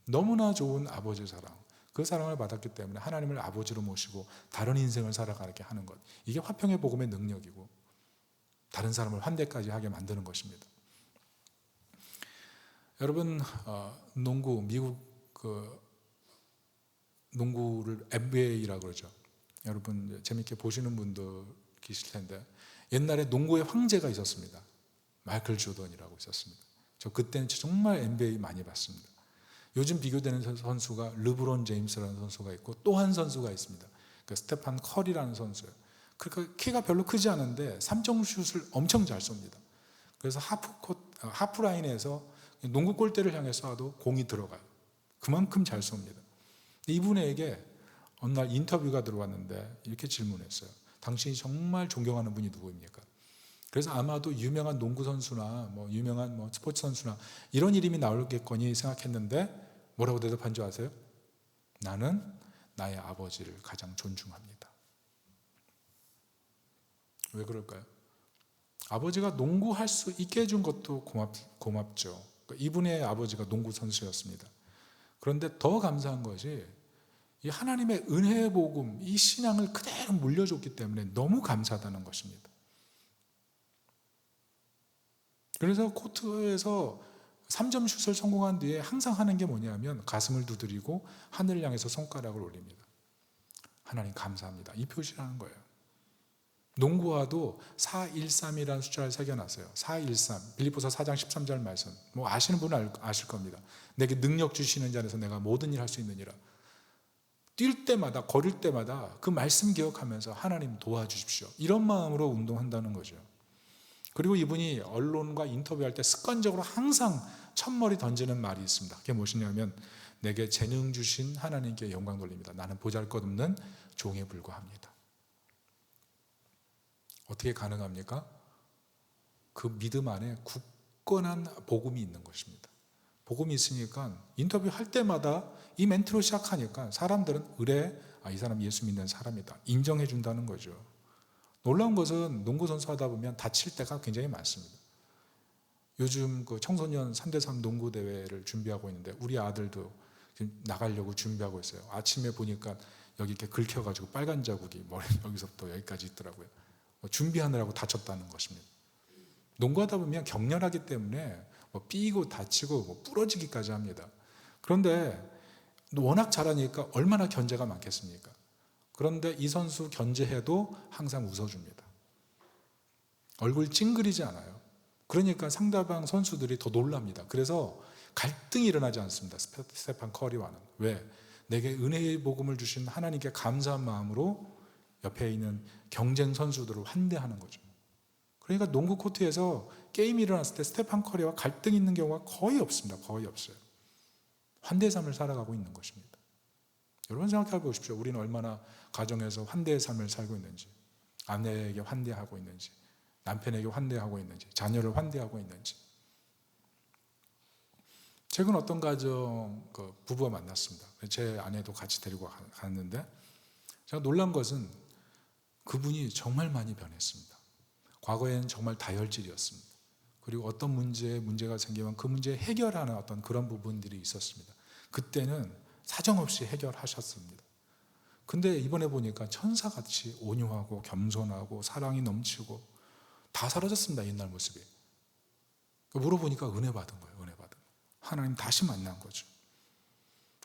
너무나 좋은 아버지 사랑, 그 사랑을 받았기 때문에 하나님을 아버지로 모시고 다른 인생을 살아가게 하는 것, 이게 화평의 복음의 능력이고 다른 사람을 환대까지 하게 만드는 것입니다. 여러분, 농구, 미국 농구를 NBA라고 그러죠. 여러분 재밌게 보시는 분들 계실 텐데 옛날에 농구의 황제가 있었습니다. 마이클 조던이라고 있었습니다. 저 그때는 정말 NBA 많이 봤습니다. 요즘 비교되는 선수가 르브론 제임스라는 선수가 있고 또 한 선수가 있습니다. 그 스테판 커리라는 선수예요. 그러니까 키가 별로 크지 않은데 3점슛을 엄청 잘 쏩니다. 그래서 하프 라인에서 농구 골대를 향해 쏴도 공이 들어가요. 그만큼 잘 쏩니다. 이분에게 어느 날 인터뷰가 들어왔는데 이렇게 질문했어요. 당신이 정말 존경하는 분이 누구입니까? 그래서 아마도 유명한 농구 선수나 뭐 유명한 뭐 스포츠 선수나 이런 이름이 나올겠거니 생각했는데 뭐라고 대답한 줄 아세요? 나는 나의 아버지를 가장 존중합니다. 왜 그럴까요? 아버지가 농구할 수 있게 해준 것도 고맙죠. 이분의 아버지가 농구 선수였습니다. 그런데 더 감사한 것이 이 하나님의 은혜의 복음, 이 신앙을 그대로 물려줬기 때문에 너무 감사하다는 것입니다. 그래서 코트에서 3점 슛을 성공한 뒤에 항상 하는 게 뭐냐면 가슴을 두드리고 하늘을 향해서 손가락을 올립니다. 하나님 감사합니다. 이 표시를 하는 거예요. 농구화도 413이라는 숫자를 새겨놨어요. 413 빌립보서 4장 13절 말씀, 뭐 아시는 분은 아실 겁니다. 내게 능력 주시는 자 안에서 내가 모든 일 할 수 있느니라. 뛸 때마다 걸을 때마다 그 말씀 기억하면서 하나님 도와주십시오, 이런 마음으로 운동한다는 거죠. 그리고 이분이 언론과 인터뷰할 때 습관적으로 항상 첫머리 던지는 말이 있습니다. 그게 무엇이냐면 내게 재능 주신 하나님께 영광 돌립니다. 나는 보잘것없는 종에 불과합니다. 어떻게 가능합니까? 그 믿음 안에 굳건한 복음이 있는 것입니다. 복음이 있으니까 인터뷰할 때마다 이 멘트로 시작하니까 사람들은 의뢰, 이 사람 예수 믿는 사람이다, 인정해 준다는 거죠. 놀라운 것은 농구 선수 하다 보면 다칠 때가 굉장히 많습니다. 요즘 그 청소년 3대3 농구 대회를 준비하고 있는데 우리 아들도 지금 나가려고 준비하고 있어요. 아침에 보니까 여기 이렇게 긁혀가지고 빨간 자국이 머리 여기서부터 여기까지 있더라고요. 준비하느라고 다쳤다는 것입니다. 농구하다 보면 격렬하기 때문에 삐고 다치고 부러지기까지 합니다. 그런데 워낙 잘하니까 얼마나 견제가 많겠습니까? 그런데 이 선수 견제해도 항상 웃어줍니다. 얼굴 찡그리지 않아요. 그러니까 상대방 선수들이 더 놀랍니다. 그래서 갈등이 일어나지 않습니다. 스테판 커리와는. 왜? 내게 은혜의 복음을 주신 하나님께 감사한 마음으로 옆에 있는 경쟁 선수들을 환대하는 거죠. 그러니까 농구 코트에서 게임이 일어났을 때 스테판 커리와 갈등이 있는 경우가 거의 없습니다. 거의 없어요. 환대의 삶을 살아가고 있는 것입니다. 여러분 생각해 보십시오. 우리는 얼마나 가정에서 환대의 삶을 살고 있는지, 아내에게 환대하고 있는지, 남편에게 환대하고 있는지, 자녀를 환대하고 있는지. 최근 어떤 가정 부부가 만났습니다. 제 아내도 같이 데리고 갔는데 제가 놀란 것은 그분이 정말 많이 변했습니다. 과거에는 정말 다혈질이었습니다. 그리고 어떤 문제가 생기면 그 문제 해결하는 어떤 그런 부분들이 있었습니다. 그때는 사정없이 해결하셨습니다. 근데 이번에 보니까 천사같이 온유하고 겸손하고 사랑이 넘치고 다 사라졌습니다. 옛날 모습이. 물어보니까 은혜 받은 거예요. 은혜 받은. 하나님 다시 만난 거죠.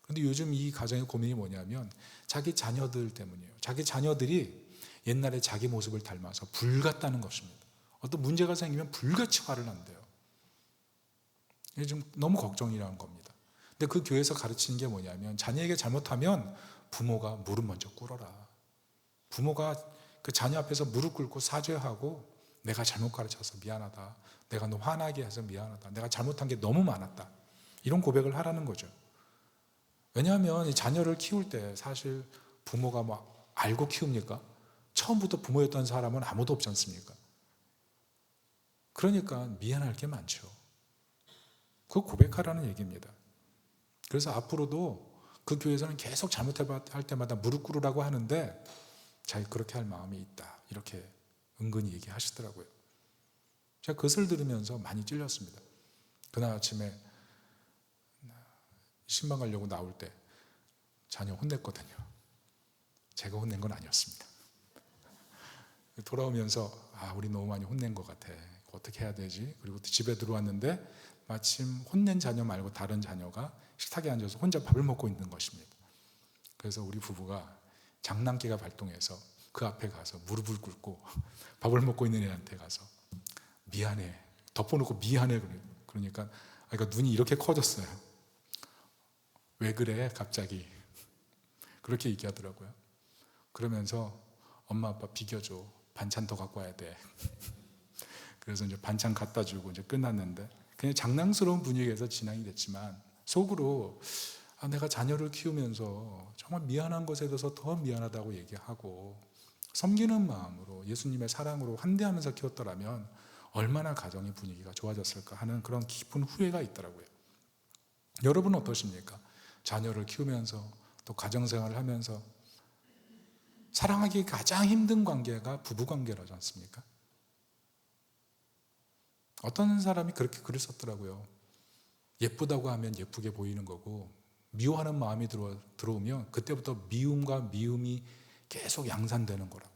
그런데 요즘 이 가정의 고민이 뭐냐면 자기 자녀들 때문이에요. 자기 자녀들이 옛날에 자기 모습을 닮아서 불 같다는 것입니다. 어떤 문제가 생기면 불같이 화를 난대요. 이게 좀 너무 걱정이라는 겁니다. 근데 그 교회에서 가르치는 게 뭐냐면 자녀에게 잘못하면 부모가 무릎 먼저 꿇어라. 부모가 그 자녀 앞에서 무릎 꿇고 사죄하고 내가 잘못 가르쳐서 미안하다. 내가 너 화나게 해서 미안하다. 내가 잘못한 게 너무 많았다. 이런 고백을 하라는 거죠. 왜냐하면 이 자녀를 키울 때 사실 부모가 뭐 알고 키웁니까? 처음부터 부모였던 사람은 아무도 없지 않습니까? 그러니까 미안할 게 많죠. 그거 고백하라는 얘기입니다. 그래서 앞으로도 그 교회에서는 계속 잘못할 때마다 무릎 꿇으라고 하는데 자기 그렇게 할 마음이 있다. 이렇게 은근히 얘기하시더라고요. 제가 그것을 들으면서 많이 찔렸습니다. 그날 아침에 신방 가려고 나올 때 자녀 혼냈거든요. 제가 혼낸 건 아니었습니다. 돌아오면서 우리 너무 많이 혼낸 것 같아. 어떻게 해야 되지? 그리고 집에 들어왔는데 마침 혼낸 자녀 말고 다른 자녀가 식탁에 앉아서 혼자 밥을 먹고 있는 것입니다. 그래서 우리 부부가 장난기가 발동해서 그 앞에 가서 무릎을 꿇고 밥을 먹고 있는 애한테 가서 미안해. 덮어놓고 미안해. 그러니까 눈이 이렇게 커졌어요. 왜 그래? 갑자기. 그렇게 얘기하더라고요. 그러면서 엄마 아빠 비켜줘. 반찬 더 갖고 와야 돼. 그래서 이제 반찬 갖다 주고 이제 끝났는데 그냥 장난스러운 분위기에서 진행이 됐지만 속으로 내가 자녀를 키우면서 정말 미안한 것에 대해서 더 미안하다고 얘기하고 섬기는 마음으로 예수님의 사랑으로 환대하면서 키웠더라면 얼마나 가정의 분위기가 좋아졌을까 하는 그런 깊은 후회가 있더라고요. 여러분은 어떠십니까? 자녀를 키우면서 또 가정생활을 하면서 사랑하기 가장 힘든 관계가 부부관계라지 않습니까? 어떤 사람이 그렇게 글을 썼더라고요. 예쁘다고 하면 예쁘게 보이는 거고 미워하는 마음이 들어오면 그때부터 미움과 미움이 계속 양산되는 거라고.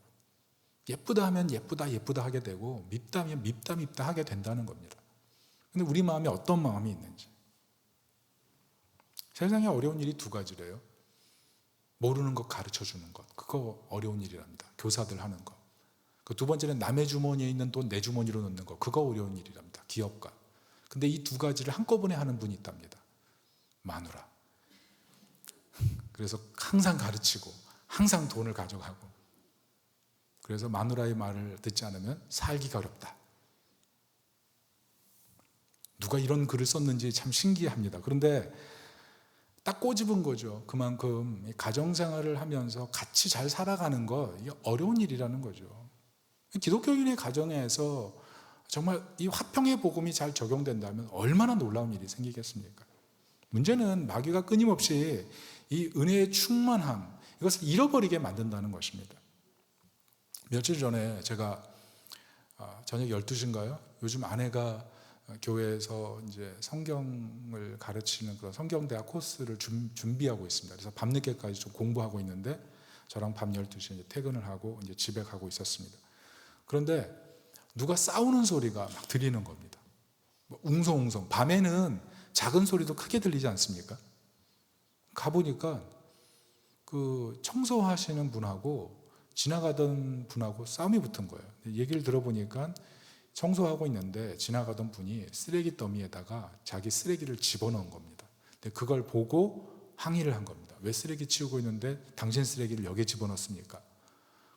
예쁘다 하면 예쁘다 하게 되고 밉다 하면 밉다 하게 된다는 겁니다. 근데 우리 마음에 어떤 마음이 있는지. 세상에 어려운 일이 두 가지래요. 모르는 것 가르쳐 주는 것. 그거 어려운 일이랍니다. 교사들 하는 거. 그 두 번째는 남의 주머니에 있는 돈 내 주머니로 넣는 거. 그거 어려운 일이랍니다. 기업가. 근데 이 두 가지를 한꺼번에 하는 분이 있답니다. 마누라. 그래서 항상 가르치고 항상 돈을 가져가고 그래서 마누라의 말을 듣지 않으면 살기가 어렵다. 누가 이런 글을 썼는지 참 신기합니다. 그런데 딱 꼬집은 거죠. 그만큼 가정생활을 하면서 같이 잘 살아가는 거 이게 어려운 일이라는 거죠. 기독교인의 가정에서 정말 이 화평의 복음이 잘 적용된다면 얼마나 놀라운 일이 생기겠습니까? 문제는 마귀가 끊임없이 이 은혜의 충만함 이것을 잃어버리게 만든다는 것입니다. 며칠 전에 제가 저녁 12시인가요? 요즘 아내가 교회에서 이제 성경을 가르치는 그런 성경대학 코스를 준비하고 있습니다. 그래서 밤늦게까지 좀 공부하고 있는데 저랑 밤 12시에 이제 퇴근을 하고 이제 집에 가고 있었습니다. 그런데 누가 싸우는 소리가 막 들리는 겁니다. 웅성웅성. 밤에는 작은 소리도 크게 들리지 않습니까? 가보니까 그 청소하시는 분하고 지나가던 분하고 싸움이 붙은 거예요. 얘기를 들어보니까 청소하고 있는데 지나가던 분이 쓰레기 더미에다가 자기 쓰레기를 집어넣은 겁니다. 근데 그걸 보고 항의를 한 겁니다. 왜 쓰레기 치우고 있는데 당신 쓰레기를 여기에 집어넣습니까?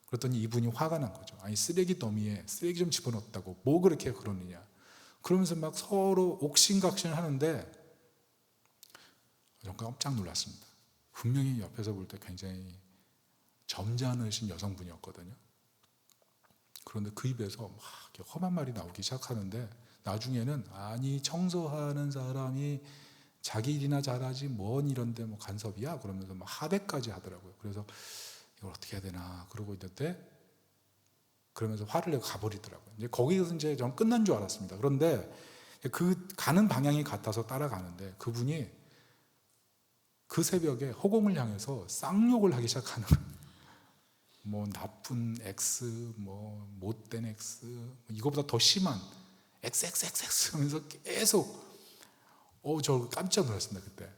그랬더니 이분이 화가 난 거죠. 아니 쓰레기 더미에 쓰레기 좀 집어넣었다고 뭐 그렇게 그러느냐. 그러면서 막 서로 옥신각신 하는데 정말 깜짝 놀랐습니다. 분명히 옆에서 볼 때 굉장히 점잖으신 여성분이었거든요. 그런데 그 입에서 막 험한 말이 나오기 시작하는데 나중에는 아니 청소하는 사람이 자기 일이나 잘하지 뭔 이런데 뭐 간섭이야 그러면서 막 하대까지 하더라고요. 그래서 이걸 어떻게 해야 되나 그러고 있는데 그러면서 화를 내고 가버리더라고요. 이제 거기서 이제 전 끝난 줄 알았습니다. 그런데 그 가는 방향이 같아서 따라가는데 그분이 그 새벽에 허공을 향해서 쌍욕을 하기 시작하는 거예요. 뭐 나쁜 X, 뭐 못된 X, 이거보다 더 심한 XXXX 하면서 계속 저 깜짝 놀랐습니다. 그때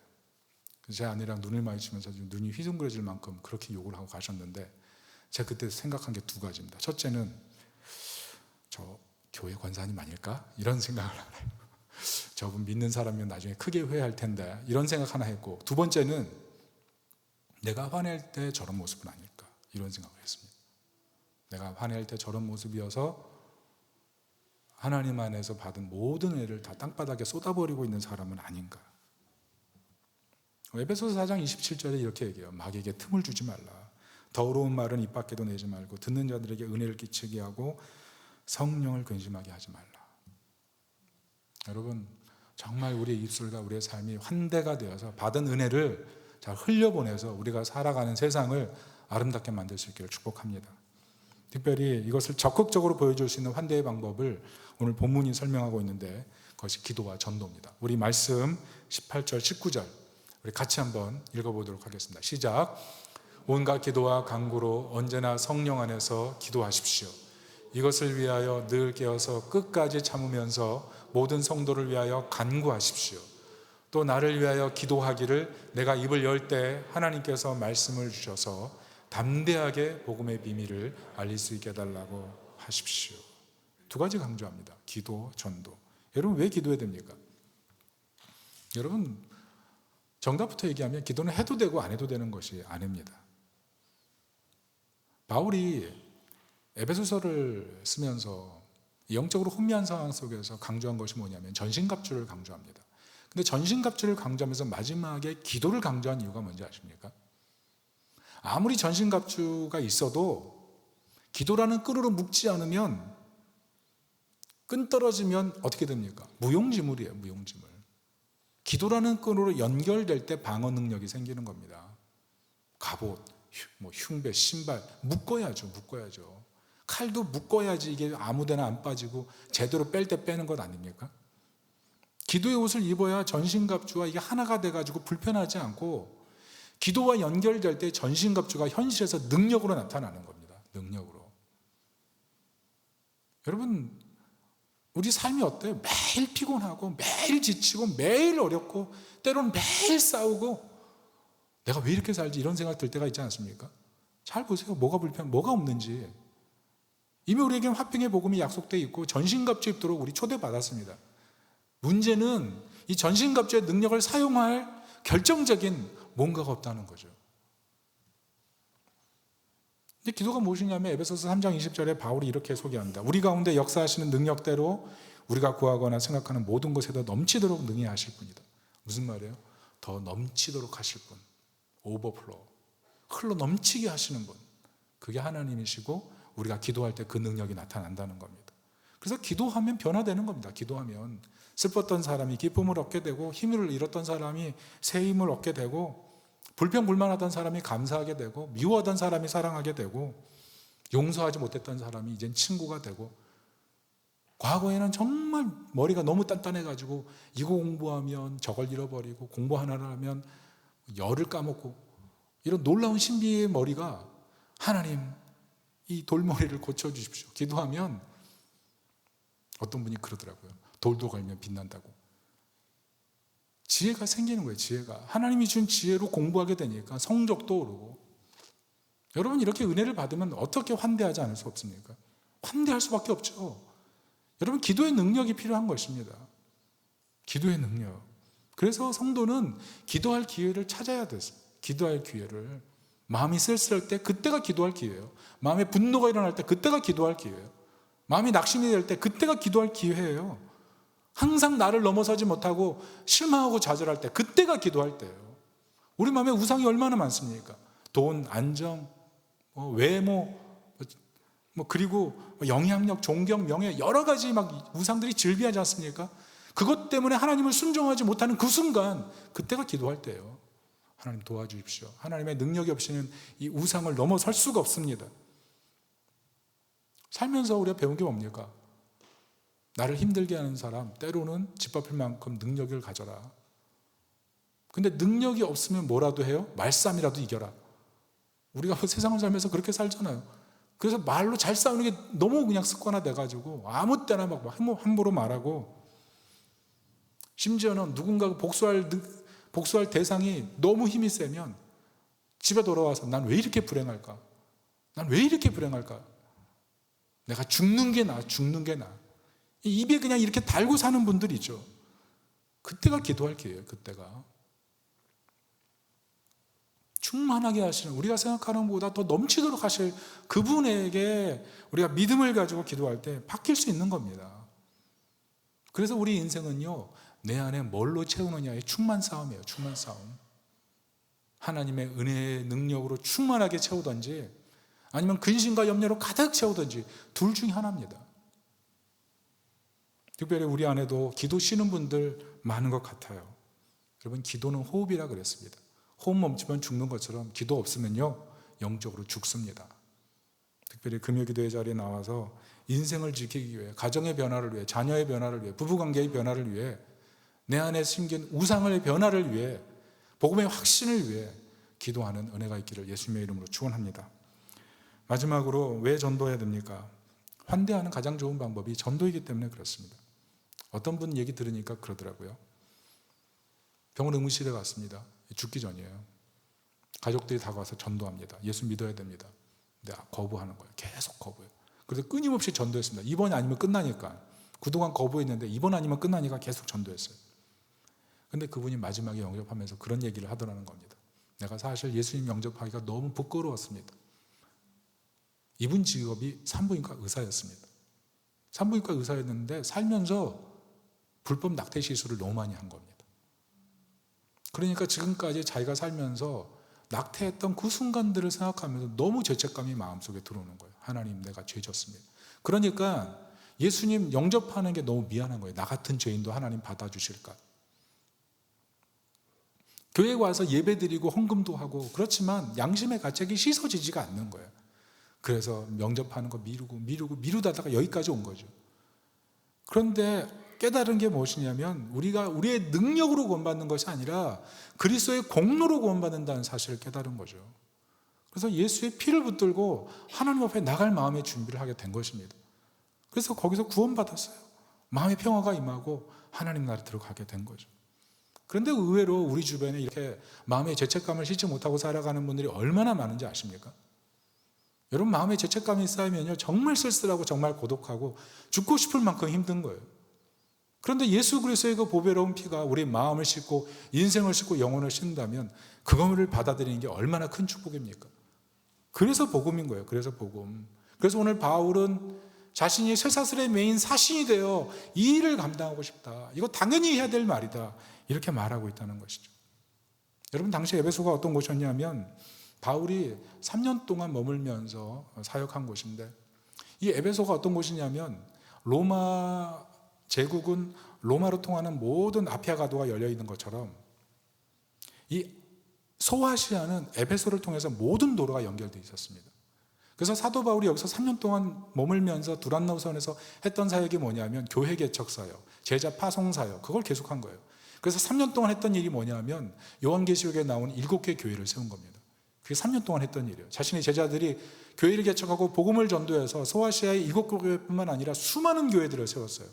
제 아내랑 눈을 마주치면서 눈이 휘둥그레질 만큼 그렇게 욕을 하고 가셨는데 제가 그때 생각한 게 두 가지입니다. 첫째는 저 교회 권사님 아닐까? 이런 생각을 하나 했고 저분 믿는 사람이면 나중에 크게 후회할 텐데 이런 생각 하나 했고 두 번째는 내가 화낼 때 저런 모습은 아닐까? 이런 생각을 했습니다. 내가 화낼 때 저런 모습이어서 하나님 안에서 받은 모든 애를 다 땅바닥에 쏟아버리고 있는 사람은 아닌가. 에베소서 4장 27절에 이렇게 얘기해요. 마귀에게 틈을 주지 말라. 더러운 말은 입 밖에도 내지 말고 듣는 자들에게 은혜를 끼치게 하고 성령을 근심하게 하지 말라. 여러분 정말 우리의 입술과 우리의 삶이 환대가 되어서 받은 은혜를 잘 흘려보내서 우리가 살아가는 세상을 아름답게 만들 수 있기를 축복합니다. 특별히 이것을 적극적으로 보여줄 수 있는 환대의 방법을 오늘 본문이 설명하고 있는데 그것이 기도와 전도입니다. 우리 말씀 18절 19절 우리 같이 한번 읽어보도록 하겠습니다. 시작. 온갖 기도와 간구로 언제나 성령 안에서 기도하십시오. 이것을 위하여 늘 깨어서 끝까지 참으면서 모든 성도를 위하여 간구하십시오. 또 나를 위하여 기도하기를 내가 입을 열 때 하나님께서 말씀을 주셔서 담대하게 복음의 비밀을 알릴 수 있게 해달라고 하십시오. 두 가지 강조합니다. 기도, 전도. 여러분 왜 기도해야 됩니까? 여러분 정답부터 얘기하면 기도는 해도 되고 안 해도 되는 것이 아닙니다. 바울이 에베소서를 쓰면서 영적으로 혼미한 상황 속에서 강조한 것이 뭐냐면 전신갑주를 강조합니다. 근데 전신갑주를 강조하면서 마지막에 기도를 강조한 이유가 뭔지 아십니까? 아무리 전신갑주가 있어도 기도라는 끈으로 묶지 않으면, 끈 떨어지면 어떻게 됩니까? 무용지물이에요, 무용지물. 기도라는 끈으로 연결될 때 방어 능력이 생기는 겁니다. 갑옷, 흉배, 신발 묶어야죠. 칼도 묶어야지 이게 아무데나 안 빠지고 제대로 뺄 때 빼는 것 아닙니까? 기도의 옷을 입어야 전신갑주와 이게 하나가 돼가지고 불편하지 않고, 기도와 연결될 때 전신갑주가 현실에서 능력으로 나타나는 겁니다. 능력으로. 여러분, 우리 삶이 어때요? 매일 피곤하고 매일 지치고 매일 어렵고 때로는 매일 싸우고, 내가 왜 이렇게 살지 이런 생각 들 때가 있지 않습니까? 잘 보세요. 뭐가 없는지. 이미 우리에게는 화평의 복음이 약속되어 있고 전신갑주 입도록 우리 초대받았습니다. 문제는 이 전신갑주의 능력을 사용할 결정적인 뭔가가 없다는 거죠. 근데 기도가 무엇이냐면 에베소서 3장 20절에 바울이 이렇게 소개합니다. 우리 가운데 역사하시는 능력대로 우리가 구하거나 생각하는 모든 것에 더 넘치도록 능히 하실 분이다. 무슨 말이에요? 더 넘치도록 하실 분. 오버플로우. 흘러 넘치게 하시는 분. 그게 하나님이시고 우리가 기도할 때 그 능력이 나타난다는 겁니다. 그래서 기도하면 변화되는 겁니다. 기도하면 슬펐던 사람이 기쁨을 얻게 되고, 힘을 잃었던 사람이 새 힘을 얻게 되고, 불평불만하던 사람이 감사하게 되고, 미워하던 사람이 사랑하게 되고, 용서하지 못했던 사람이 이젠 친구가 되고, 과거에는 정말 머리가 너무 단단해가지고 이거 공부하면 저걸 잃어버리고, 공부 하나를 하면 열을 까먹고, 이런 놀라운 신비의 머리가, 하나님 이 돌머리를 고쳐주십시오. 기도하면 어떤 분이 그러더라고요. 돌도 걸면 빛난다고. 지혜가 생기는 거예요. 지혜가. 하나님이 준 지혜로 공부하게 되니까 성적도 오르고. 여러분, 이렇게 은혜를 받으면 어떻게 환대하지 않을 수 없습니까? 환대할 수밖에 없죠. 여러분, 기도의 능력이 필요한 것입니다. 기도의 능력. 그래서 성도는 기도할 기회를 찾아야 됐어요. 기도할 기회를. 마음이 쓸쓸할 때 그때가 기도할 기회예요. 마음에 분노가 일어날 때 그때가 기도할 기회예요. 마음이 낙심이 될 때 그때가 기도할 기회예요. 항상 나를 넘어서지 못하고 실망하고 좌절할 때 그때가 기도할 때예요. 우리 마음에 우상이 얼마나 많습니까? 돈, 안정, 외모, 그리고 영향력, 존경, 명예, 여러 가지 막 우상들이 즐비하지 않습니까? 그것 때문에 하나님을 순종하지 못하는 그 순간, 그때가 기도할 때예요. 하나님 도와주십시오. 하나님의 능력이 없이는 이 우상을 넘어설 수가 없습니다. 살면서 우리가 배운 게 뭡니까? 나를 힘들게 하는 사람, 때로는 짓밟힐 만큼 능력을 가져라. 근데 능력이 없으면 뭐라도 해요? 말싸움이라도 이겨라. 우리가 세상을 살면서 그렇게 살잖아요. 그래서 말로 잘 싸우는 게 너무 그냥 습관화돼가지고 아무 때나 막 함부로 말하고, 심지어는 누군가가 복수할 대상이 너무 힘이 세면 집에 돌아와서 난 왜 이렇게 불행할까? 난 왜 이렇게 불행할까? 내가 죽는 게 나아. 입에 그냥 이렇게 달고 사는 분들이죠. 그때가 기도할 기회예요. 그때가. 충만하게 하시는, 우리가 생각하는 것보다 더 넘치도록 하실 그분에게 우리가 믿음을 가지고 기도할 때 바뀔 수 있는 겁니다. 그래서 우리 인생은요, 내 안에 뭘로 채우느냐의 충만 싸움이에요. 충만 싸움. 하나님의 은혜의 능력으로 충만하게 채우든지, 아니면 근심과 염려로 가득 채우든지, 둘 중에 하나입니다. 특별히 우리 안에도 기도 쉬는 분들 많은 것 같아요. 여러분, 기도는 호흡이라 그랬습니다. 호흡 멈추면 죽는 것처럼 기도 없으면요, 영적으로 죽습니다. 특별히 금요기도의 자리에 나와서 인생을 지키기 위해, 가정의 변화를 위해, 자녀의 변화를 위해, 부부관계의 변화를 위해, 내 안에 심긴 우상의 변화를 위해, 복음의 확신을 위해 기도하는 은혜가 있기를 예수님의 이름으로 축원합니다. 마지막으로 왜 전도해야 됩니까? 환대하는 가장 좋은 방법이 전도이기 때문에 그렇습니다. 어떤 분 얘기 들으니까 그러더라고요. 병원 응급실에 갔습니다. 죽기 전이에요. 가족들이 다가와서 전도합니다. 예수 믿어야 됩니다. 근데 거부하는 거예요. 계속 거부해요. 그래서 끊임없이 전도했습니다. 이번이 아니면 끝나니까. 그동안 거부했는데 이번 아니면 끝나니까 계속 전도했어요. 근데 그분이 마지막에 영접하면서 그런 얘기를 하더라는 겁니다. 내가 사실 예수님 영접하기가 너무 부끄러웠습니다. 이분 직업이 산부인과 의사였습니다. 산부인과 의사였는데 살면서 불법 낙태 시술을 너무 많이 한 겁니다. 그러니까 지금까지 자기가 살면서 낙태했던 그 순간들을 생각하면서 너무 죄책감이 마음속에 들어오는 거예요. 하나님 내가 죄 졌습니다. 그러니까 예수님 영접하는 게 너무 미안한 거예요. 나 같은 죄인도 하나님 받아주실까. 교회에 와서 예배드리고 헌금도 하고 그렇지만 양심의 가책이 씻어지지가 않는 거예요. 그래서 영접하는 거 미루다가 여기까지 온 거죠. 그런데 깨달은 게 무엇이냐면 우리가 우리의 능력으로 구원받는 것이 아니라 그리스도의 공로로 구원받는다는 사실을 깨달은 거죠. 그래서 예수의 피를 붙들고 하나님 앞에 나갈 마음의 준비를 하게 된 것입니다. 그래서 거기서 구원받았어요. 마음의 평화가 임하고 하나님 나라에 들어가게 된 거죠. 그런데 의외로 우리 주변에 이렇게 마음의 죄책감을 씻지 못하고 살아가는 분들이 얼마나 많은지 아십니까? 여러분, 마음의 죄책감이 쌓이면요 정말 쓸쓸하고 정말 고독하고 죽고 싶을 만큼 힘든 거예요. 그런데 예수 그리스도의 그 보배로운 피가 우리 마음을 씻고 인생을 씻고 영혼을 씻는다면 그거를 받아들이는 게 얼마나 큰 축복입니까? 그래서 복음인 거예요. 그래서 복음. 그래서 오늘 바울은 자신이 쇠사슬의 메인 사신이 되어 이 일을 감당하고 싶다. 이거 당연히 해야 될 말이다. 이렇게 말하고 있다는 것이죠. 여러분, 당시 에베소가 어떤 곳이었냐면 바울이 3년 동안 머물면서 사역한 곳인데, 이 에베소가 어떤 곳이냐면 로마 제국은 로마로 통하는 모든 아피아 가도가 열려 있는 것처럼 이 소아시아는 에베소를 통해서 모든 도로가 연결되어 있었습니다. 그래서 사도 바울이 여기서 3년 동안 머물면서 두란노선에서 했던 사역이 뭐냐면 교회 개척 사역, 제자 파송 사역, 그걸 계속한 거예요. 그래서 3년 동안 했던 일이 뭐냐면 요한계시록에 나온 7개 교회를 세운 겁니다. 그게 3년 동안 했던 일이에요. 자신의 제자들이 교회를 개척하고 복음을 전도해서 소아시아의 7교회뿐만 아니라 수많은 교회들을 세웠어요.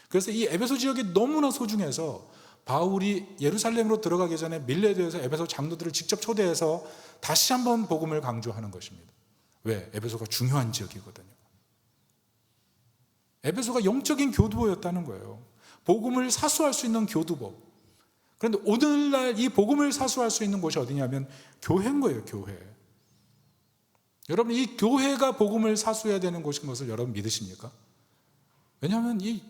그래서 이 에베소 지역이 너무나 소중해서 바울이 예루살렘으로 들어가기 전에 밀레도에서 에베소 장로들을 직접 초대해서 다시 한번 복음을 강조하는 것입니다. 왜? 에베소가 중요한 지역이거든요. 에베소가 영적인 교두보였다는 거예요. 복음을 사수할 수 있는 교두보. 그런데 오늘날 이 복음을 사수할 수 있는 곳이 어디냐면 교회인 거예요. 교회. 여러분, 이 교회가 복음을 사수해야 되는 곳인 것을 여러분 믿으십니까? 왜냐하면 이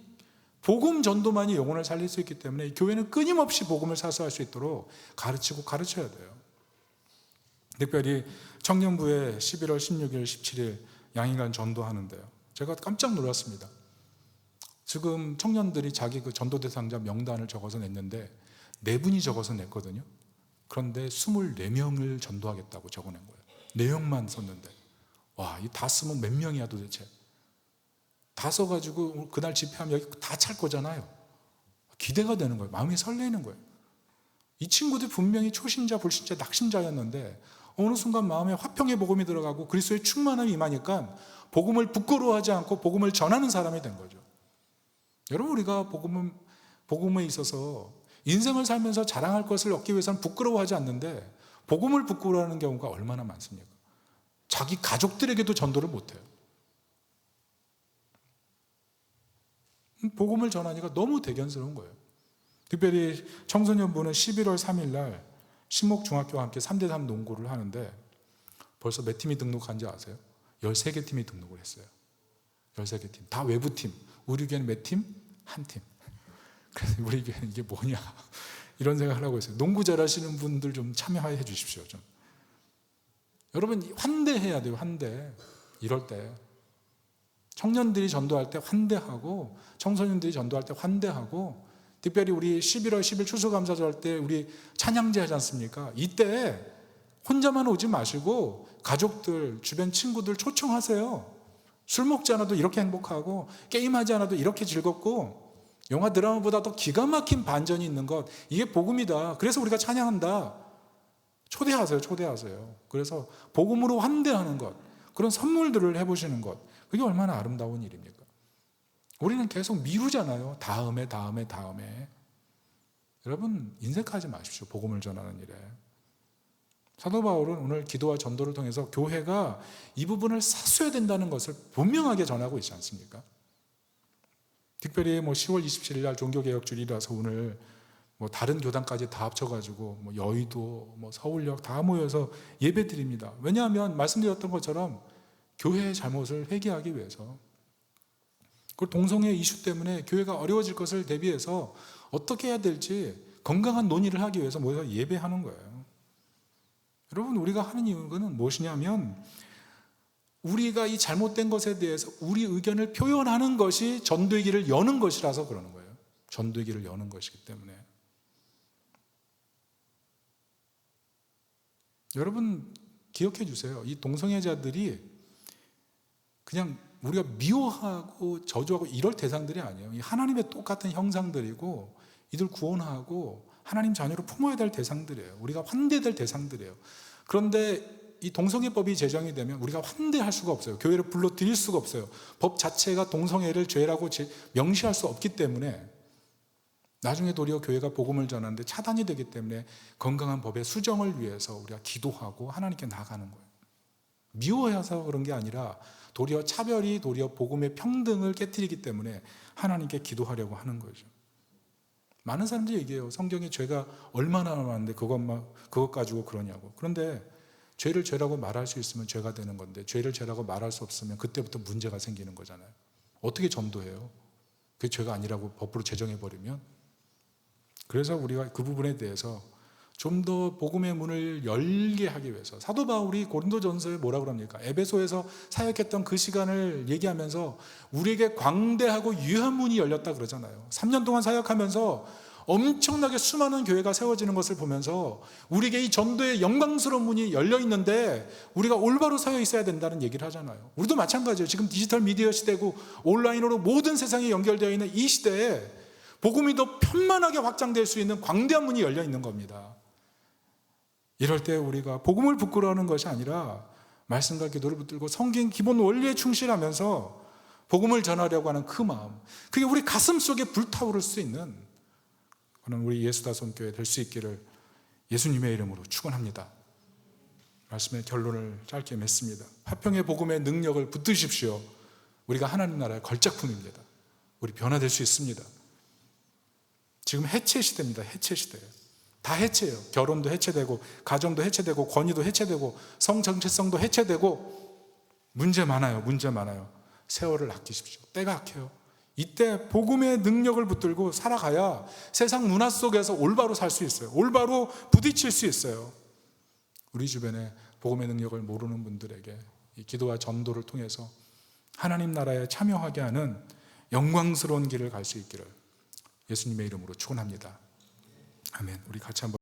복음 전도만이 영혼을 살릴 수 있기 때문에 이 교회는 끊임없이 복음을 사수할 수 있도록 가르치고 가르쳐야 돼요. 특별히 청년부에 11월 16일, 17일 양일간 전도하는데요. 제가 깜짝 놀랐습니다. 지금 청년들이 자기 그 전도 대상자 명단을 적어서 냈는데 4분이 적어서 냈거든요. 그런데 24명을 전도하겠다고 적어낸 거예요. 내용만 썼는데. 와, 이 다 쓰면 몇 명이야 도대체? 다 써가지고 그날 집회하면 여기 다 찰 거잖아요. 기대가 되는 거예요. 마음이 설레는 거예요. 이 친구들 분명히 초신자, 불신자, 낙심자였는데 어느 순간 마음에 화평의 복음이 들어가고 그리스도의 충만함이 임하니까 복음을 부끄러워하지 않고 복음을 전하는 사람이 된 거죠. 여러분, 우리가 복음에 있어서 인생을 살면서 자랑할 것을 얻기 위해서는 부끄러워하지 않는데 복음을 부끄러워하는 경우가 얼마나 많습니까? 자기 가족들에게도 전도를 못해요. 복음을 전하니까 너무 대견스러운 거예요. 특별히 청소년부는 11월 3일 날 신목중학교와 함께 3대3 농구를 하는데 벌써 몇 팀이 등록한지 아세요? 13개 팀이 등록을 했어요. 13개 팀. 다 외부팀. 우리 교회는 몇 팀? 한 팀. 그래서 우리 교회는 이게 뭐냐 이런 생각을 하고 있어요. 농구 잘하시는 분들 좀 참여해 주십시오. 좀. 여러분, 환대해야 돼요. 환대. 이럴 때 청년들이 전도할 때 환대하고 청소년들이 전도할 때 환대하고, 특별히 우리 11월 10일 추수감사절 할 때 우리 찬양제 하지 않습니까? 이때 혼자만 오지 마시고 가족들, 주변 친구들 초청하세요. 술 먹지 않아도 이렇게 행복하고 게임하지 않아도 이렇게 즐겁고 영화 드라마보다 더 기가 막힌 반전이 있는 것, 이게 복음이다. 그래서 우리가 찬양한다. 초대하세요. 초대하세요. 그래서 복음으로 환대하는 것, 그런 선물들을 해보시는 것, 그게 얼마나 아름다운 일입니까? 우리는 계속 미루잖아요. 다음에. 여러분, 인색하지 마십시오. 복음을 전하는 일에. 사도 바울은 오늘 기도와 전도를 통해서 교회가 이 부분을 사수해야 된다는 것을 분명하게 전하고 있지 않습니까? 특별히 10월 27일 날 종교개혁주일이라서 오늘 다른 교단까지 다 합쳐가지고 여의도, 서울역 다 모여서 예배 드립니다. 왜냐하면 말씀드렸던 것처럼 교회의 잘못을 회개하기 위해서, 그리고 동성애 이슈 때문에 교회가 어려워질 것을 대비해서 어떻게 해야 될지 건강한 논의를 하기 위해서 모여서 예배하는 거예요. 여러분, 우리가 하는 이유는 무엇이냐면 우리가 이 잘못된 것에 대해서 우리 의견을 표현하는 것이 전도의 길을 여는 것이라서 그러는 거예요. 전도의 길을 여는 것이기 때문에. 여러분 기억해 주세요. 이 동성애자들이 그냥 우리가 미워하고 저주하고 이럴 대상들이 아니에요. 이 하나님의 똑같은 형상들이고 이들 구원하고 하나님 자녀로 품어야 될 대상들이에요. 우리가 환대될 대상들이에요. 그런데 이 동성애법이 제정이 되면 우리가 환대할 수가 없어요. 교회를 불러들일 수가 없어요. 법 자체가 동성애를 죄라고 명시할 수 없기 때문에 나중에 도리어 교회가 복음을 전하는데 차단이 되기 때문에 건강한 법의 수정을 위해서 우리가 기도하고 하나님께 나아가는 거예요. 미워해서 그런 게 아니라 도리어 차별이 도리어 복음의 평등을 깨트리기 때문에 하나님께 기도하려고 하는 거죠. 많은 사람들이 얘기해요. 성경에 죄가 얼마나 많은데 그것 가지고 그러냐고. 그런데 죄를 죄라고 말할 수 있으면 죄가 되는 건데 죄를 죄라고 말할 수 없으면 그때부터 문제가 생기는 거잖아요. 어떻게 전도해요? 그게 죄가 아니라고 법으로 제정해버리면. 그래서 우리가 그 부분에 대해서 좀 더 복음의 문을 열게 하기 위해서 사도 바울이 고린도전서에 뭐라고 그럽니까? 에베소에서 사역했던 그 시간을 얘기하면서 우리에게 광대하고 유한 문이 열렸다 그러잖아요. 3년 동안 사역하면서 엄청나게 수많은 교회가 세워지는 것을 보면서 우리에게 이 전도의 영광스러운 문이 열려 있는데 우리가 올바로 서여 있어야 된다는 얘기를 하잖아요. 우리도 마찬가지예요. 지금 디지털 미디어 시대고 온라인으로 모든 세상이 연결되어 있는 이 시대에 복음이 더 편만하게 확장될 수 있는 광대한 문이 열려 있는 겁니다. 이럴 때 우리가 복음을 부끄러워하는 것이 아니라 말씀과 기도를 붙들고 성경 기본 원리에 충실하면서 복음을 전하려고 하는 그 마음, 그게 우리 가슴 속에 불타오를 수 있는 그런 우리 예수다손교회 될 수 있기를 예수님의 이름으로 축원합니다. 말씀의 결론을 짧게 맺습니다. 화평의 복음의 능력을 붙드십시오. 우리가 하나님 나라의 걸작품입니다. 우리 변화될 수 있습니다. 지금 해체 시대입니다. 해체 시대예요. 다 해체예요. 결혼도 해체되고 가정도 해체되고 권위도 해체되고 성 정체성도 해체되고 문제 많아요. 문제 많아요. 세월을 아끼십시오. 때가 악해요. 이때 복음의 능력을 붙들고 살아가야 세상 문화 속에서 올바로 살 수 있어요. 올바로 부딪힐 수 있어요. 우리 주변에 복음의 능력을 모르는 분들에게 이 기도와 전도를 통해서 하나님 나라에 참여하게 하는 영광스러운 길을 갈 수 있기를 예수님의 이름으로 축원합니다. 아멘. 우리 같이 한번